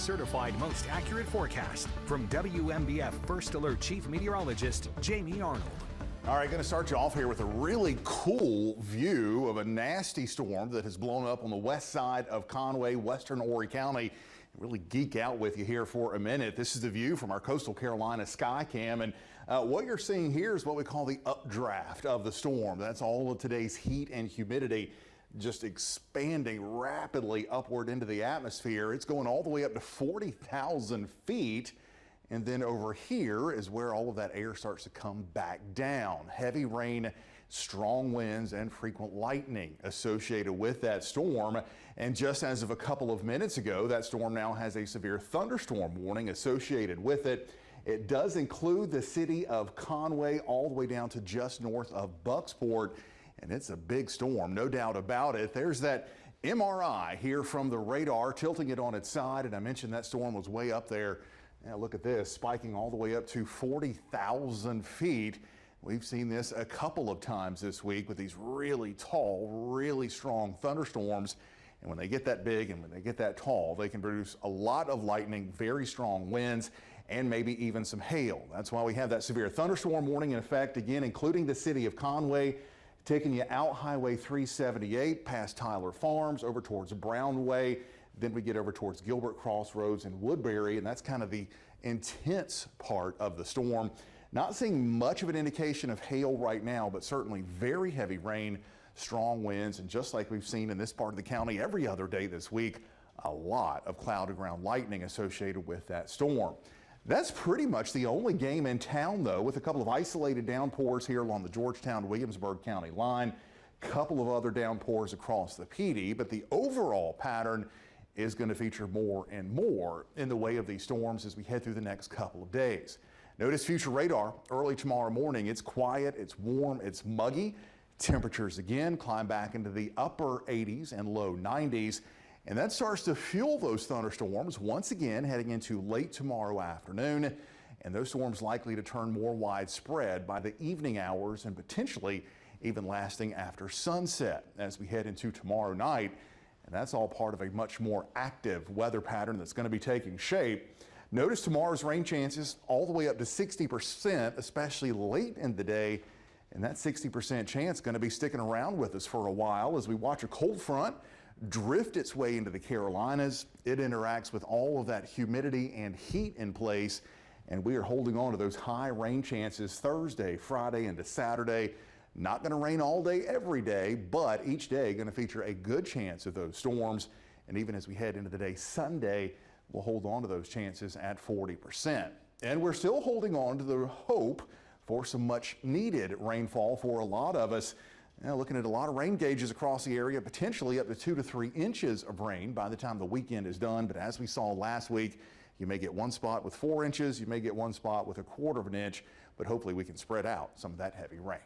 certified most accurate forecast from WMBF First Alert Chief Meteorologist Jamie Arnold. All right, going to start you off here with a really cool view of a nasty storm that has blown up on the west side of Conway, western Horry County. Really geek out with you here for a minute. This is the view from our Coastal Carolina Skycam, and what you're seeing here is what we call the updraft of the storm. That's all of today's heat and humidity just expanding rapidly upward into the atmosphere. It's going all the way up to 40,000 feet. And then over here is where all of that air starts to come back down. Heavy rain, strong winds, and frequent lightning associated with that storm. And just as of a couple of minutes ago, that storm now has a severe thunderstorm warning associated with it. It does include the city of Conway all the way down to just north of Bucksport. And it's a big storm, no doubt about it. There's that MRI here from the radar tilting it on its side. And I mentioned that storm was way up there. Now look at this, spiking all the way up to 40,000 feet. We've seen this a couple of times this week with these really tall, really strong thunderstorms. And when they get that big and when they get that tall, they can produce a lot of lightning, very strong winds, and maybe even some hail. That's why we have that severe thunderstorm warning in effect, again, including the city of Conway, taking you out Highway 378 past Tyler Farms over towards Brown Way. Then we get over towards Gilbert Crossroads and Woodbury, and that's kind of the intense part of the storm. Not seeing much of an indication of hail right now, but certainly very heavy rain, strong winds, and just like we've seen in this part of the county every other day this week, a lot of cloud-to-ground lightning associated with that storm. That's pretty much the only game in town, though, with a couple of isolated downpours here along the Georgetown-Williamsburg County line, a couple of other downpours across the PD, but the overall pattern is going to feature more and more in the way of these storms as we head through the next couple of days. Notice future radar early tomorrow morning. It's quiet, it's warm, it's muggy. Temperatures again climb back into the upper 80s and low 90s. And that starts to fuel those thunderstorms once again heading into late tomorrow afternoon. And those storms likely to turn more widespread by the evening hours and potentially even lasting after sunset as we head into tomorrow night. And that's all part of a much more active weather pattern that's going to be taking shape. Notice tomorrow's rain chances all the way up to 60%, especially late in the day. And that 60% chance going to be sticking around with us for a while as we watch a cold front drift its way into the Carolinas. It interacts with all of that humidity and heat in place. And we are holding on to those high rain chances Thursday, Friday, into Saturday. Not going to rain all day every day, but each day going to feature a good chance of those storms. And even as we head into the day Sunday, we'll hold on to those chances at 40%. And we're still holding on to the hope for some much needed rainfall for a lot of us. Now, looking at a lot of rain gauges across the area, potentially up to 2 to 3 inches of rain by the time the weekend is done. But as we saw last week, you may get one spot with 4 inches, you may get one spot with 1/4 of an inch, but hopefully we can spread out some of that heavy rain.